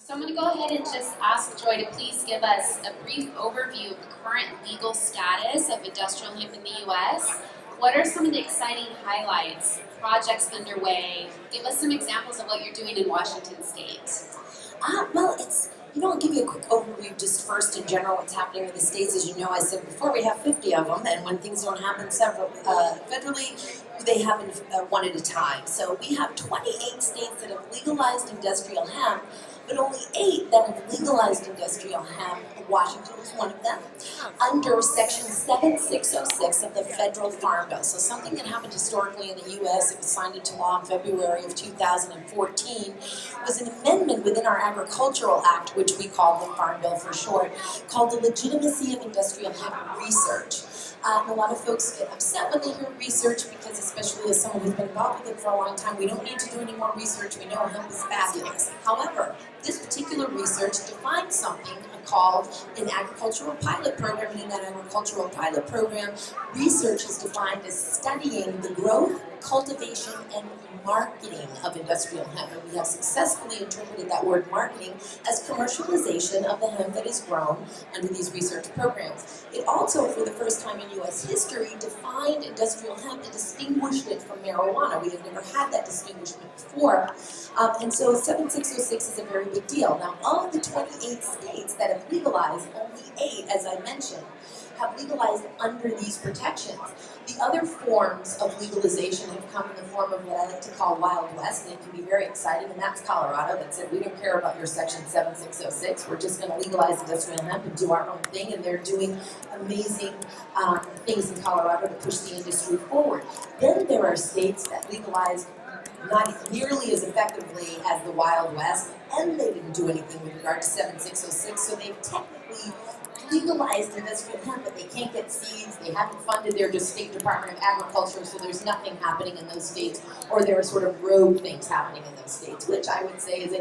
So I'm going to go ahead and just ask Joy to please give us a brief overview of the current legal status of industrial hemp in the U.S. What are some of the exciting highlights, projects underway? Give us some examples of what you're doing in Washington State. I'll give you a quick overview just first in general what's happening in the states. As you know, I said before, we have 50 of them, and when things don't happen federally, they happen one at a time. So we have 28 states that have legalized industrial hemp, but only 8 that have legalized industrial hemp. Washington is one of them, under Section 7606 of the Federal Farm Bill. So something that happened historically in the U.S., it was signed into law in February of 2014, was an amendment within our Agricultural Act, which we call the Farm Bill for short, called the Legitimacy of Industrial Hemp Research. And a lot of folks get upset when they hear research because, especially as someone who's been involved with it for a long time, we don't need to do any more research. We know hemp is fabulous. However, this particular research defines something called an agricultural pilot program, and in that agricultural pilot program, research is defined as studying the growth, cultivation, and marketing of industrial hemp. And we have successfully interpreted that word marketing as commercialization of the hemp that is grown under these research programs. It also, for the first time in U.S. history, defined industrial hemp and distinguished it from marijuana. We have never had that distinguishment before. And so 7606 is a very big deal. Now, of the 28 states that have legalized, only 8, as I mentioned, have legalized under these protections. The other forms of legalization have come in the form of what I like to call Wild West, and it can be very exciting, and that's Colorado that said, we don't care about your Section 7606, we're just going to legalize industrial hemp and do our own thing, and they're doing amazing things in Colorado to push the industry forward. Then there are states that legalize not nearly as effectively as the Wild West, and they didn't do anything with regard to 7606, so they've technically legalized industrial hemp, but they can't get seeds, they haven't funded their State Department of Agriculture, so there's nothing happening in those states, or there are sort of rogue things happening in those states, which I would say is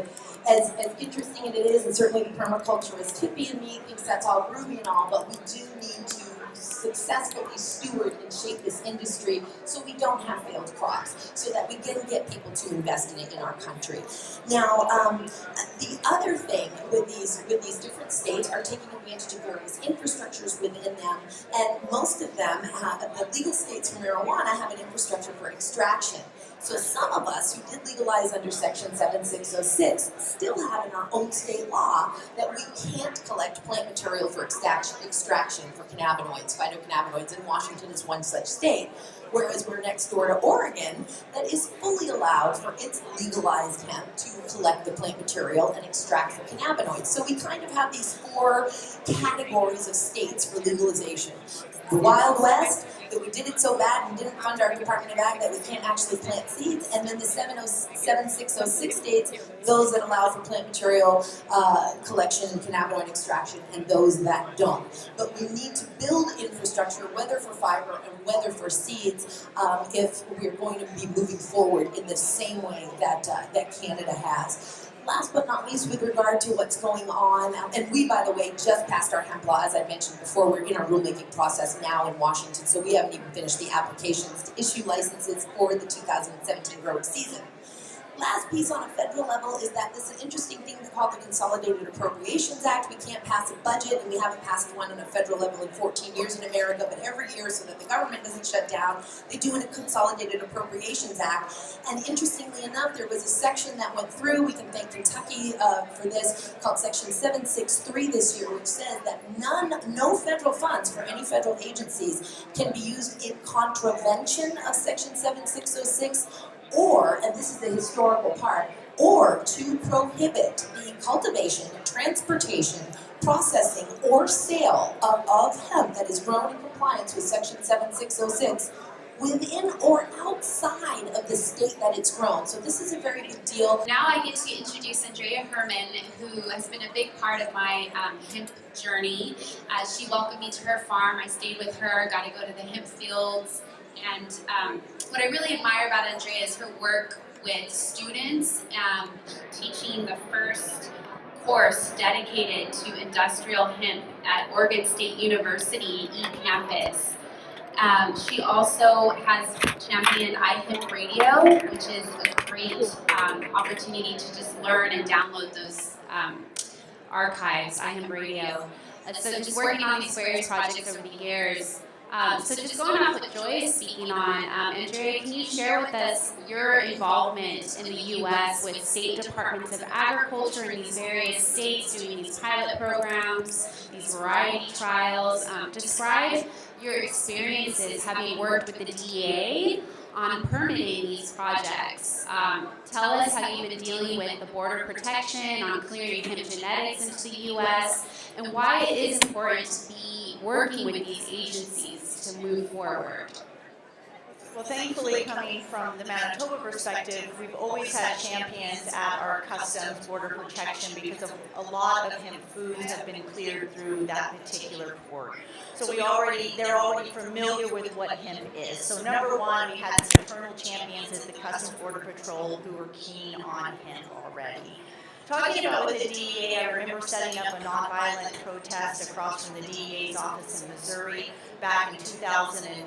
as interesting as it is, and certainly the permaculturist Tippy and me thinks that's all groovy and all, but we do need to successfully steward and shape this industry so we don't have failed crops, so that we can get people to invest in it in our country. Now, the other thing with these different states are taking advantage of various infrastructures within them, and most of them, the legal states for marijuana, have an infrastructure for extraction. So some of us who did legalize under Section 7606 still have in our own state law that we can't collect plant material for extraction for cannabinoids, phytocannabinoids, and Washington is one such state. Whereas we're next door to Oregon that is fully allowed for its legalized hemp to collect the plant material and extract the cannabinoids. So we kind of have these 4 categories of states for legalization. The Wild West, that we did it so bad and didn't fund our Department of Ag that we can't actually plant seeds, and then the 7606 states, those that allow for plant material collection and cannabinoid extraction, and those that don't. But we need to build infrastructure, whether for fiber and whether for seeds, if we're going to be moving forward in the same way that Canada has. Last but not least, with regard to what's going on, and we, by the way, just passed our hemp law, as I mentioned before. We're in our rulemaking process now in Washington, so we haven't even finished the applications to issue licenses for the 2017 growing season. Last piece on a federal level is that this is an interesting thing called the Consolidated Appropriations Act. We can't pass a budget, and we haven't passed one on a federal level in 14 years in America, but every year, so that the government doesn't shut down, they do a Consolidated Appropriations Act. And interestingly enough, there was a section that went through, we can thank Kentucky for this, called Section 763 this year, which says that no federal funds for any federal agencies can be used in contravention of Section 7606, or, and this is the historical part, or to prohibit the cultivation, transportation, processing, or sale of hemp that is grown in compliance with Section 7606 within or outside of the state that it's grown. So this is a very big deal. Now I get to introduce Anndrea Hermann, who has been a big part of my hemp journey. She welcomed me to her farm. I stayed with her, got to go to the hemp fields. And what I really admire about Anndrea is her work with students, teaching the first course dedicated to industrial hemp at Oregon State University eCampus. She also has championed Hemp Radio, which is a great opportunity to just learn and download those archives, iHemp Radio. So just working on these various projects over the years. So just going off what Joy is speaking on, Anndrea, can you share with us your involvement in the U.S. with state departments of agriculture in these various states doing these pilot programs, these variety trials? Describe your experiences having worked with the DEA on permitting these projects. Tell us how you've been dealing with the border protection on clearing hemp genetics into the U.S. and why it is important to be working with these agencies to move forward. Well, thankfully, coming from the Manitoba perspective, we've always had champions at our customs border protection because of a lot of hemp foods have been cleared through that particular port. So they're already familiar with what hemp is. So number one, we had some internal champions at the Customs Border Patrol who were keen on hemp already. Talking about with the DEA, I remember setting up a nonviolent protest across from the DEA's office in Missouri back in 2000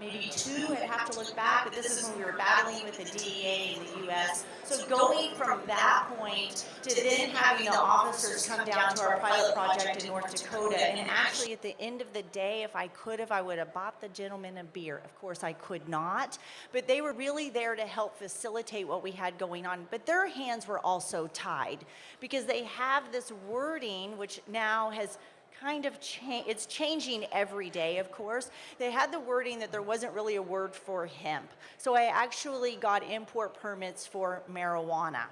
maybe two, I'd have to look back, but this is when we were battling with the DEA in the U.S. So going from that point to then having the officers come down to our pilot project in North Dakota, and actually at the end of the day, if I could have, I would have bought the gentleman a beer. Of course, I could not, but they were really there to help facilitate what we had going on. But their hands were also tied because they have this wording, which now has kind of it's changing every day, of course. They had the wording that there wasn't really a word for hemp. So I actually got import permits for marijuana.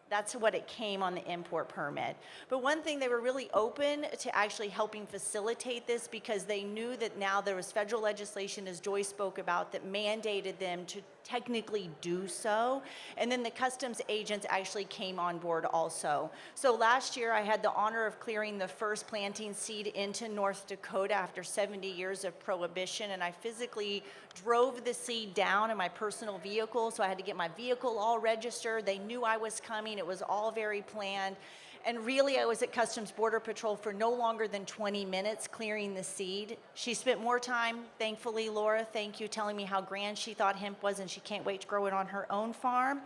That's what it came on the import permit. But one thing, they were really open to actually helping facilitate this because they knew that now there was federal legislation, as Joy spoke about, that mandated them to technically do so. And then the customs agents actually came on board also. So last year I had the honor of clearing the first planting seed into North Dakota after 70 years of prohibition, and I physically drove the seed down in my personal vehicle, so I had to get my vehicle all registered. They knew I was coming. It was all very planned. And really, I was at Customs Border Patrol for no longer than 20 minutes clearing the seed. She spent more time, thankfully, Laura, thank you, telling me how grand she thought hemp was and she can't wait to grow it on her own farm.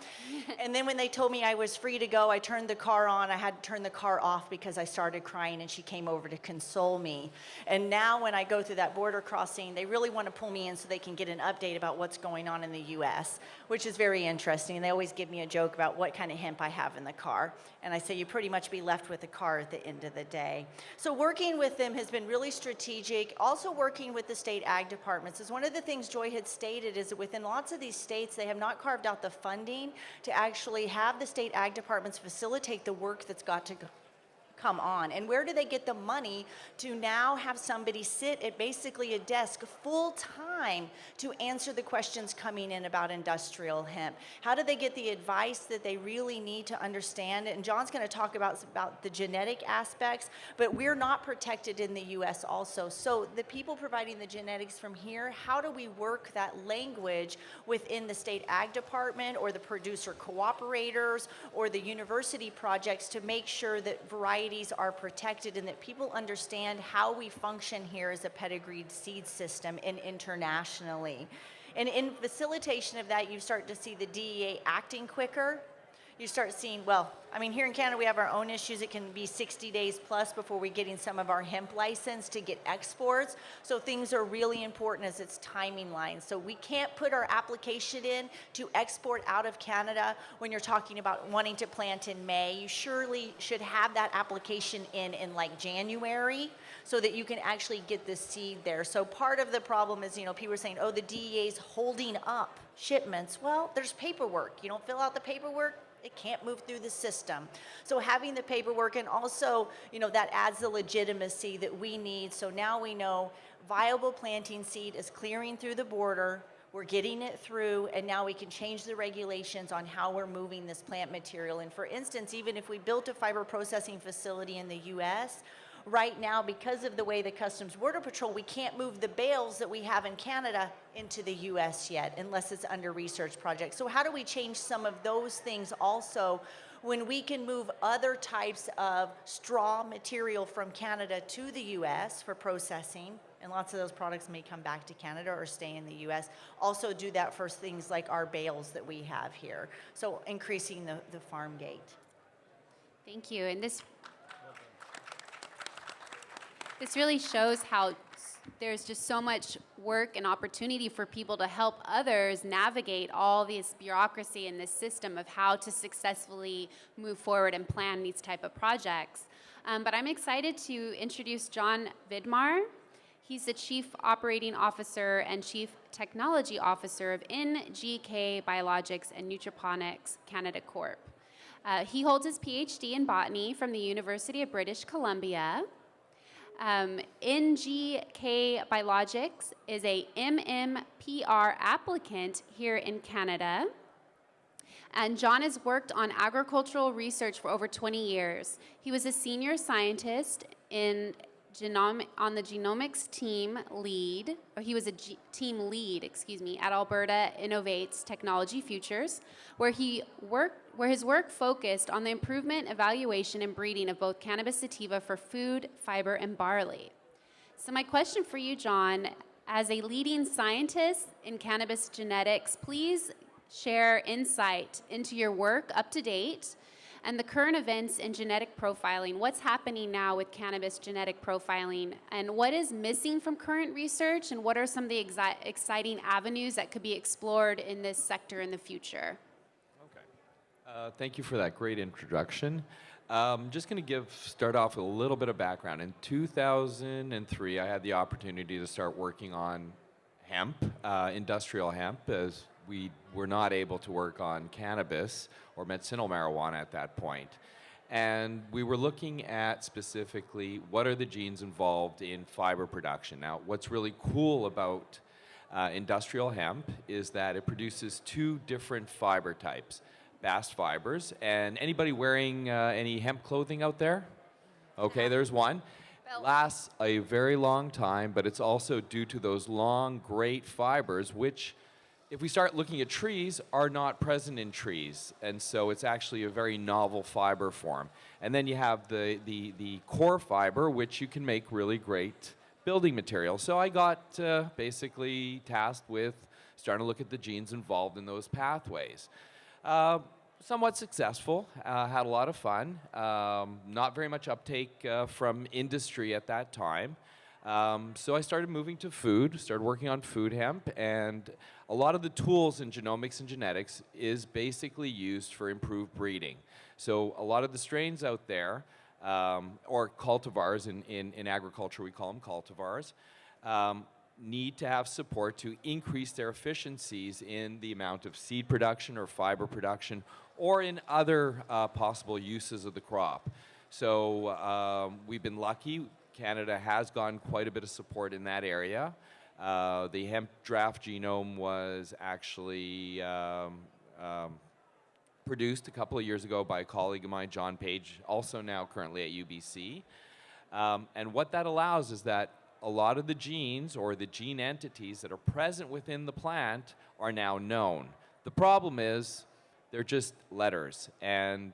And then when they told me I was free to go, I turned the car on. I had to turn the car off because I started crying, and she came over to console me. And now when I go through that border crossing, they really want to pull me in so they can get an update about what's going on in the U.S., which is very interesting. And they always give me a joke about what kind of hemp I have in the car. And I say, you pretty much be left with the car at the end of the day. So working with them has been really strategic. Also working with the state ag departments is one of the things Joy had stated, is that within lots of these states, they have not carved out the funding to actually have the state ag departments facilitate the work that's got to come on. And where do they get the money to now have somebody sit at basically a desk full time to answer the questions coming in about industrial hemp? How do they get the advice that they really need to understand? And John's going to talk about the genetic aspects, but we're not protected in the U.S. also. So the people providing the genetics from here, how do we work that language within the state ag department or the producer cooperators or the university projects to make sure that variety are protected and that people understand how we function here as a pedigreed seed system and internationally. And in facilitation of that, you start to see the DEA acting quicker. You start seeing, well, I mean, here in Canada, we have our own issues. It can be 60 days plus before we're getting some of our hemp license to get exports. So things are really important as its timing line. So we can't put our application in to export out of Canada when you're talking about wanting to plant in May. You surely should have that application in like January so that you can actually get the seed there. So part of the problem is, people are saying, oh, the DEA's holding up shipments. Well, there's paperwork. You don't fill out the paperwork, it can't move through the system. So having the paperwork, and also, that adds the legitimacy that we need. So now we know viable planting seed is clearing through the border, we're getting it through, and now we can change the regulations on how we're moving this plant material. And for instance, even if we built a fiber processing facility in the US, right now, because of the way the Customs Border Patrol, we can't move the bales that we have in Canada into the U.S. yet, unless it's under research projects. So how do we change some of those things also when we can move other types of straw material from Canada to the U.S. for processing? And lots of those products may come back to Canada or stay in the U.S. Also do that for things like our bales that we have here. So increasing the farm gate. Thank you. And this really shows how there's just so much work and opportunity for people to help others navigate all this bureaucracy and this system of how to successfully move forward and plan these type of projects. But I'm excited to introduce John Vidmar. He's the Chief Operating Officer and Chief Technology Officer of NGK Biologics and Nutriponics Canada Corp. He holds his PhD in botany from the University of British Columbia. NGK Biologics is a MMPR applicant here in Canada. And John has worked on agricultural research for over 20 years. He was a senior scientist on the genomics team lead, or he was a team lead, at Alberta Innovates Technology Futures, where his work focused on the improvement, evaluation, and breeding of both cannabis sativa for food, fiber, and barley. So my question for you, John, as a leading scientist in cannabis genetics, please share insight into your work up to date and the current events in genetic profiling. What's happening now with cannabis genetic profiling, and what is missing from current research, and what are some of the exciting avenues that could be explored in this sector in the future? Okay. Thank you for that great introduction. Just going to start off with a little bit of background. In 2003, I had the opportunity to start working on hemp, industrial hemp, as we were not able to work on cannabis or medicinal marijuana at that point. And we were looking at specifically what are the genes involved in fiber production. Now, what's really cool about industrial hemp is that it produces two different fiber types, bast fibers. And anybody wearing any hemp clothing out there? Okay, there's one. Lasts a very long time, but it's also due to those long, great fibers, which, if we start looking at trees, are not present in trees. And so it's actually a very novel fiber form. And then you have the core fiber, which you can make really great building material. So I got basically tasked with starting to look at the genes involved in those pathways. Somewhat successful, had a lot of fun. Not very much uptake from industry at that time. So I started moving to food, started working on food hemp, and a lot of the tools in genomics and genetics is basically used for improved breeding. So a lot of the strains out there, or cultivars in agriculture, we call them cultivars, need to have support to increase their efficiencies in the amount of seed production or fiber production or in other possible uses of the crop. So we've been lucky. Canada has gotten quite a bit of support in that area. The hemp draft genome was actually produced a couple of years ago by a colleague of mine, John Page, also now currently at UBC. And what that allows is that a lot of the genes or the gene entities that are present within the plant are now known. The problem is they're just letters, and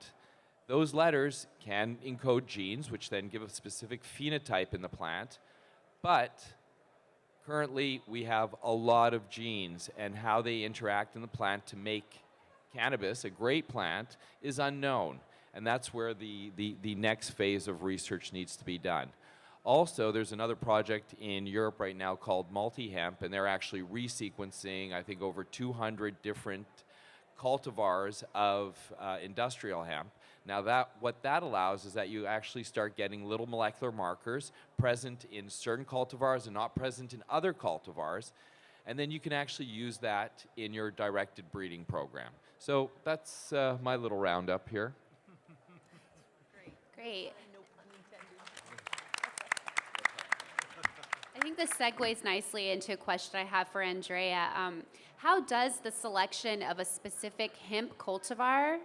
those letters can encode genes, which then give a specific phenotype in the plant. But currently, we have a lot of genes, and how they interact in the plant to make cannabis a great plant is unknown. And that's where the next phase of research needs to be done. Also, there's another project in Europe right now called Multi-Hemp, and they're actually resequencing, I think, over 200 different cultivars of industrial hemp. Now, what that allows is that you actually start getting little molecular markers present in certain cultivars and not present in other cultivars, and then you can actually use that in your directed breeding program. So that's my little roundup here. Great. I think this segues nicely into a question I have for Anndrea. How does the selection of a specific hemp cultivar,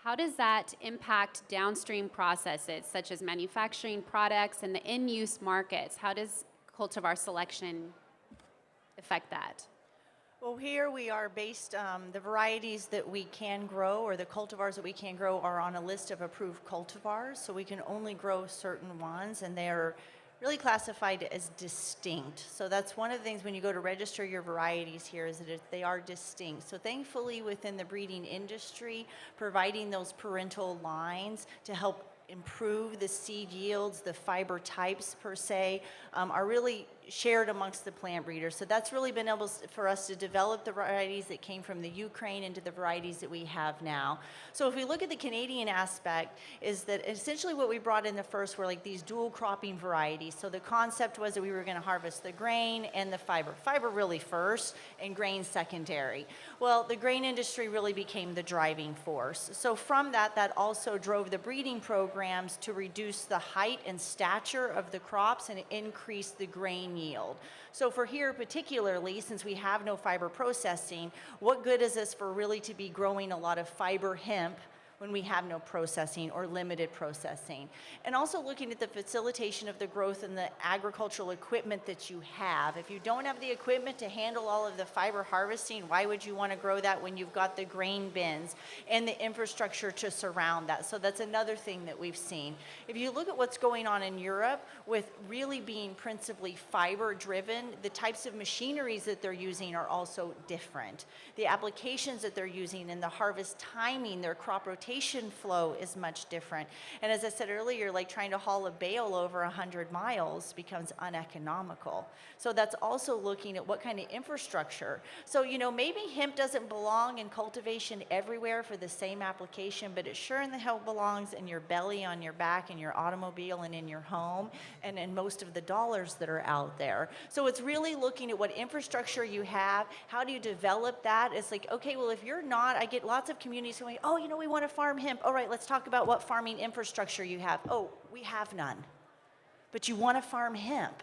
how does that impact downstream processes such as manufacturing products and the in-use markets? How does cultivar selection affect that? Well, here we are based, the varieties that we can grow, or the cultivars that we can grow, are on a list of approved cultivars, so we can only grow certain ones, and they're really classified as distinct. So that's one of the things when you go to register your varieties here is that they are distinct. So thankfully within the breeding industry, providing those parental lines to help improve the seed yields, the fiber types per se, are really shared amongst the plant breeders. So that's really been able for us to develop the varieties that came from the Ukraine into the varieties that we have now. So if we look at the Canadian aspect, is that essentially what we brought in the first were like these dual cropping varieties. So the concept was that we were going to harvest the grain and the fiber. Fiber really first and grain secondary. Well, the grain industry really became the driving force. So from that, that also drove the breeding programs to reduce the height and stature of the crops and increase the grain yield. So for here particularly, since we have no fiber processing, what good is this for really to be growing a lot of fiber hemp when we have no processing or limited processing? And also looking at the facilitation of the growth in the agricultural equipment that you have. If you don't have the equipment to handle all of the fiber harvesting, why would you want to grow that when you've got the grain bins and the infrastructure to surround that? So that's another thing that we've seen. If you look at what's going on in Europe with really being principally fiber driven, the types of machineries that they're using are also different. The applications that they're using and the harvest timing, their crop rotation flow is much different. And as I said earlier, like trying to haul a bale over 100 miles becomes uneconomical. So that's also looking at what kind of infrastructure. So, you know, maybe hemp doesn't belong in cultivation everywhere for the same application, but it sure in the hell belongs in your belly, on your back, in your automobile, and in your home, and in most of the dollars that are out there. So it's really looking at what infrastructure you have, how do you develop that? It's like, okay, well, if you're not, I get lots of communities going, oh, you know, we want to farm hemp. All right, let's talk about what farming infrastructure you have. Oh, we have none. But you want to farm hemp.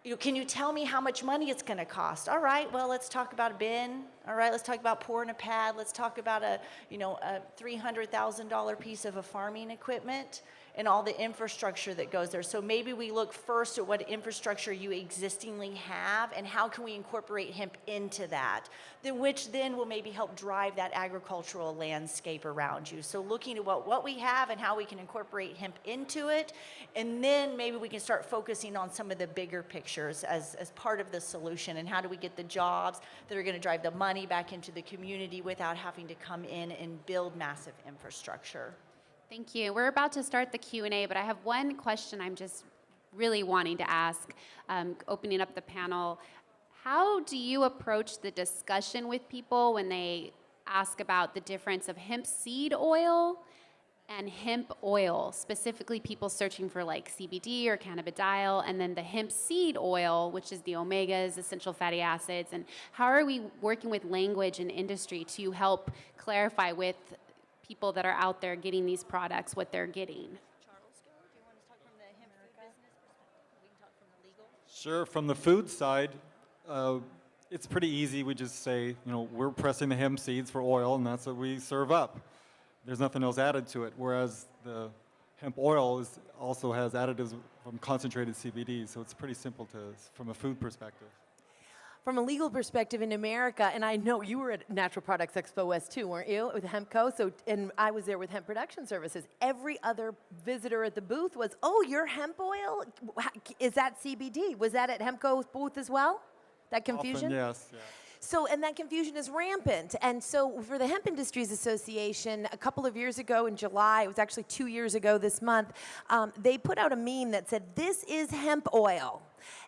You know, can you tell me how much money it's going to cost? All right, well, let's talk about a bin. All right, let's talk about pouring a pad. Let's talk about a $300,000 piece of a farming equipment and all the infrastructure that goes there. So maybe we look first at what infrastructure you existingly have and how can we incorporate hemp into that, which then will maybe help drive that agricultural landscape around you. So looking at what we have and how we can incorporate hemp into it, and then maybe we can start focusing on some of the bigger pictures as part of the solution, and how do we get the jobs that are gonna drive the money back into the community without having to come in and build massive infrastructure. Thank you. We're about to start the Q&A, but I have one question I'm just really wanting to ask, opening up the panel. How do you approach the discussion with people when they ask about the difference of hemp seed oil and hemp oil, specifically people searching for like CBD or cannabidiol, and then the hemp seed oil, which is the omegas, essential fatty acids, and how are we working with language and industry to help clarify with people that are out there getting these products what they're getting? Charles, do you want to talk from the hemp food business perspective? We can talk from the legal. Sure. From the food side, it's pretty easy. We just say, you know, we're pressing the hemp seeds for oil, and that's what we serve up. There's nothing else added to it. Whereas the hemp oil also has additives from concentrated CBD, so it's pretty simple from a food perspective. From a legal perspective in America, and I know you were at Natural Products Expo West too, weren't you, with Hempco? So, and I was there with Hemp Production Services. Every other visitor at the booth was, oh, your hemp oil? Is that CBD? Was that at Hempco's booth as well? That confusion? Often, yes. Yeah. So, and that confusion is rampant. And so for the Hemp Industries Association, a couple of years ago in July, it was actually 2 years ago this month, they put out a meme that said, this is hemp oil.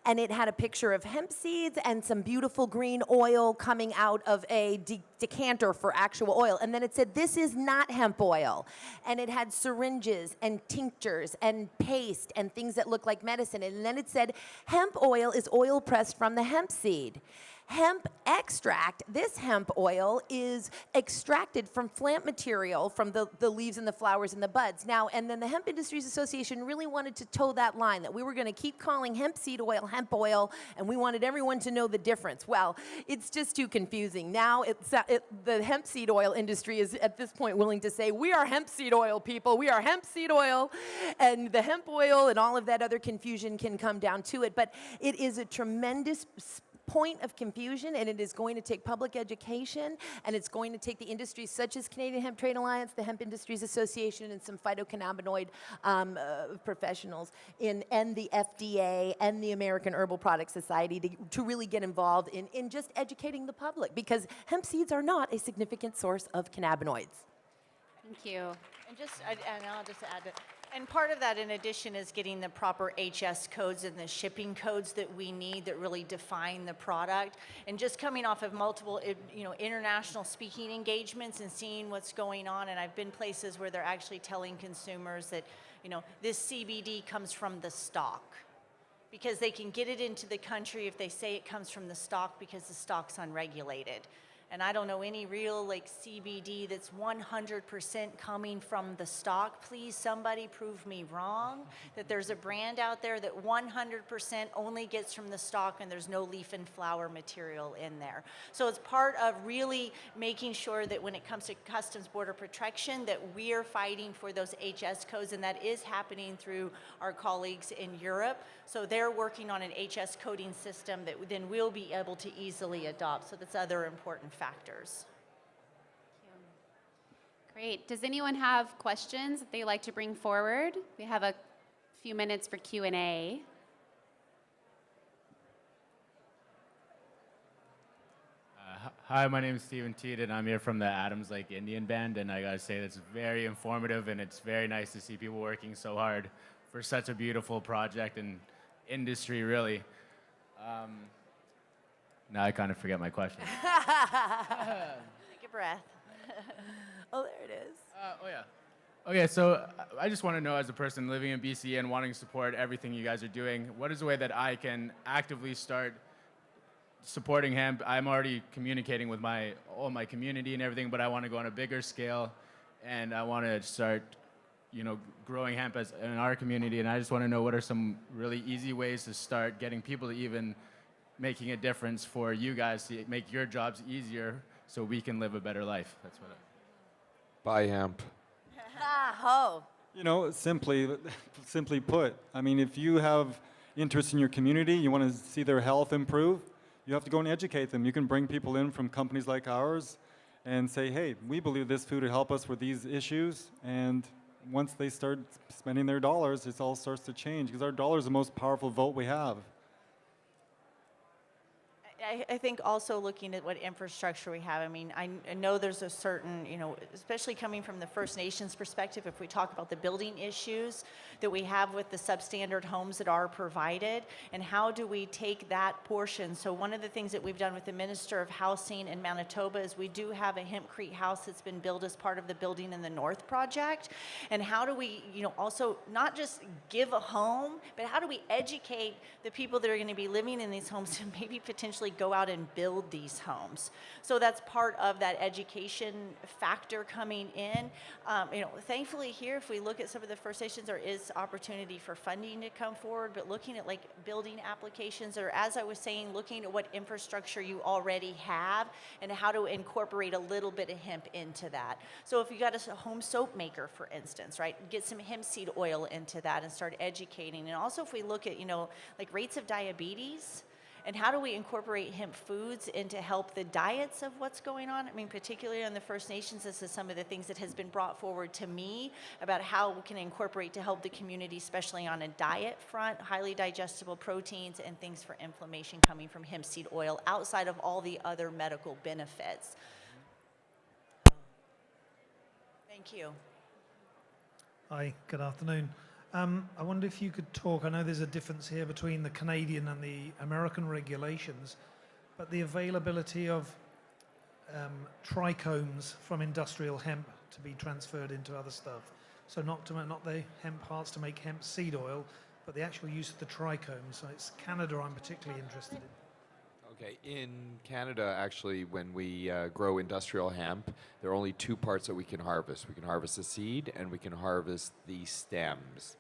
And it had a picture of hemp seeds and some beautiful green oil coming out of a decanter for actual oil. And then it said, this is not hemp oil. And it had syringes and tinctures and paste and things that look like medicine. And then it said, hemp oil is oil pressed from the hemp seed. Hemp extract, this hemp oil is extracted from plant material from the leaves and the flowers and the buds. Now, and then the Hemp Industries Association really wanted to toe that line, that we were going to keep calling hemp seed oil hemp oil, and we wanted everyone to know the difference. Well, it's just too confusing. Now, the hemp seed oil industry is at this point willing to say, we are hemp seed oil people, we are hemp seed oil, and the hemp oil and all of that other confusion can come down to it. But it is a tremendous point of confusion, and it is going to take public education, and it's going to take the industries such as Canadian Hemp Trade Alliance, the Hemp Industries Association, and some phytocannabinoid professionals, and the FDA and the American Herbal Product Society to really get involved in just educating the public, because hemp seeds are not a significant source of cannabinoids. Thank you. And I'll just add that. And part of that, in addition, is getting the proper HS codes and the shipping codes that we need that really define the product. And just coming off of multiple, international speaking engagements and seeing what's going on. And I've been places where they're actually telling consumers that, this CBD comes from the stalk, because they can get it into the country if they say it comes from the stalk because the stalk's unregulated. And I don't know any real CBD that's 100% coming from the stalk. Please, somebody prove me wrong that there's a brand out there that 100% only gets from the stalk and there's no leaf and flower material in there. So it's part of really making sure that when it comes to Customs Border Protection that we are fighting for those HS codes, and that is happening through our colleagues in Europe. So they're working on an HS coding system that then we'll be able to easily adopt. So that's other important factors. Great. Does anyone have questions that they'd like to bring forward? We have a few minutes for Q&A. Hi, my name is Stephen Teed, and I'm here from the Adams Lake Indian Band, and I gotta say it's very informative, and it's very nice to see people working so hard for such a beautiful project and industry, really. Now I kind of forget my question. Take a breath. Oh, there it is. Okay, so I just want to know, as a person living in BC and wanting to support everything you guys are doing, what is the way that I can actively start supporting hemp? I'm already communicating with all my community and everything, but I want to go on a bigger scale, and I want to start growing hemp in our community, and I just want to know what are some really easy ways to start getting people to even making a difference for you guys to make your jobs easier so we can live a better life. That's what Buy hemp. Ho. Simply put, I mean, if you have interest in your community, you want to see their health improve, you have to go and educate them. You can bring people in from companies like ours and say, hey, we believe this food will help us with these issues, and once they start spending their dollars, it all starts to change, because our dollar is the most powerful vote we have. I think also looking at what infrastructure we have, I mean, I know there's a certain, especially coming from the First Nations perspective, if we talk about the building issues that we have with the substandard homes that are provided, and how do we take that portion? So one of the things that we've done with the Minister of Housing in Manitoba is we do have a hempcrete house that's been built as part of the Building in the North project. And how do we, also not just give a home, but how do we educate the people that are going to be living in these homes to maybe potentially go out and build these homes? So that's part of that education factor coming in. Thankfully here, if we look at some of the First Nations, there is opportunity for funding to come forward, but looking at building applications, or as I was saying, looking at what infrastructure you already have and how to incorporate a little bit of hemp into that. So if you got a home soap maker, for instance, right, get some hemp seed oil into that and start educating. And also if we look at, rates of diabetes, and how do we incorporate hemp foods into help the diets of what's going on? I mean, particularly on the First Nations, this is some of the things that has been brought forward to me about how we can incorporate to help the community, especially on a diet front, highly digestible proteins and things for inflammation coming from hemp seed oil outside of all the other medical benefits. Thank you. Hi, good afternoon. I wonder if you could talk, I know there's a difference here between the Canadian and the American regulations, but the availability of trichomes from industrial hemp to be transferred into other stuff. So not the hemp parts to make hemp seed oil, but the actual use of the trichomes. So it's Canada I'm particularly interested in. Okay, in Canada, actually, when we grow industrial hemp, there are only two parts that we can harvest. We can harvest the seed and we can harvest the stems.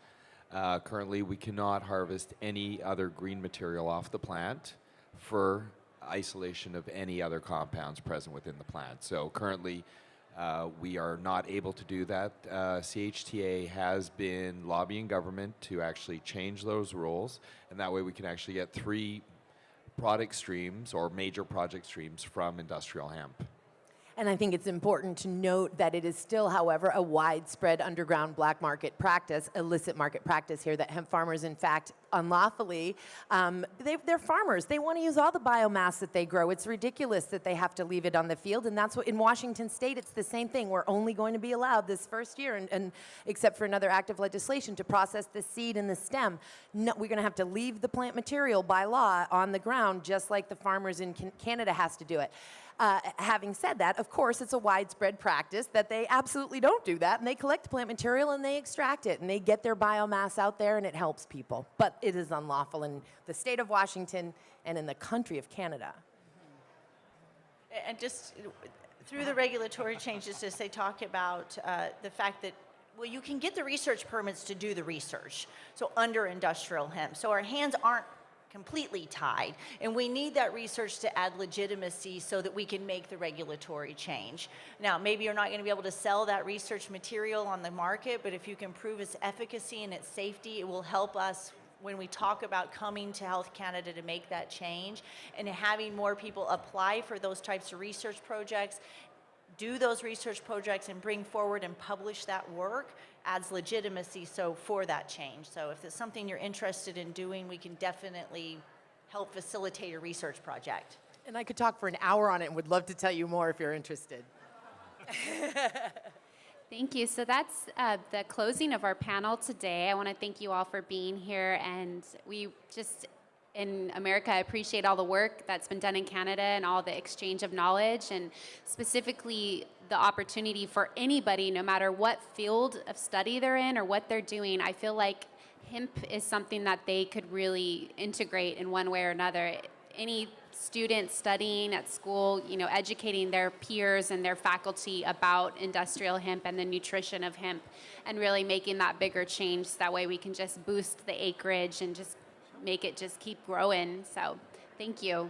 Currently, we cannot harvest any other green material off the plant for isolation of any other compounds present within the plant. So currently, we are not able to do that. CHTA has been lobbying government to actually change those rules, and that way we can actually get 3 product streams or major project streams from industrial hemp. And I think it's important to note that it is still, however, a widespread underground black market practice, illicit market practice here, that hemp farmers, in fact, unlawfully, they're farmers. They want to use all the biomass that they grow. It's ridiculous that they have to leave it on the field, and that's what, in Washington State, it's the same thing. We're only going to be allowed this first year, and except for another act of legislation, to process the seed and the stem. No, we're going to have to leave the plant material by law on the ground, just like the farmers in Canada has to do it. Having said that, of course, it's a widespread practice that they absolutely don't do that, and they collect plant material and they extract it, and they get their biomass out there, and it helps people. But it is unlawful in the state of Washington and in the country of Canada. And just through the regulatory changes, as they talk about the fact that, well, you can get the research permits to do the research, so under industrial hemp. So our hands aren't completely tied, and we need that research to add legitimacy so that we can make the regulatory change. Now, maybe you're not going to be able to sell that research material on the market, but if you can prove its efficacy and its safety, it will help us when we talk about coming to Health Canada to make that change, and having more people apply for those types of research projects, do those research projects and bring forward and publish that work adds legitimacy for that change. So if it's something you're interested in doing, we can definitely help facilitate a research project. And I could talk for an hour on it and would love to tell you more if you're interested. Thank you. So that's the closing of our panel today. I want to thank you all for being here, and we just, in America, I appreciate all the work that's been done in Canada and all the exchange of knowledge, and specifically the opportunity for anybody, no matter what field of study they're in or what they're doing. I feel like hemp is something that they could really integrate in one way or another. Any student studying at school, educating their peers and their faculty about industrial hemp and the nutrition of hemp, and really making that bigger change. So that way we can just boost the acreage and just make it just keep growing. So thank you.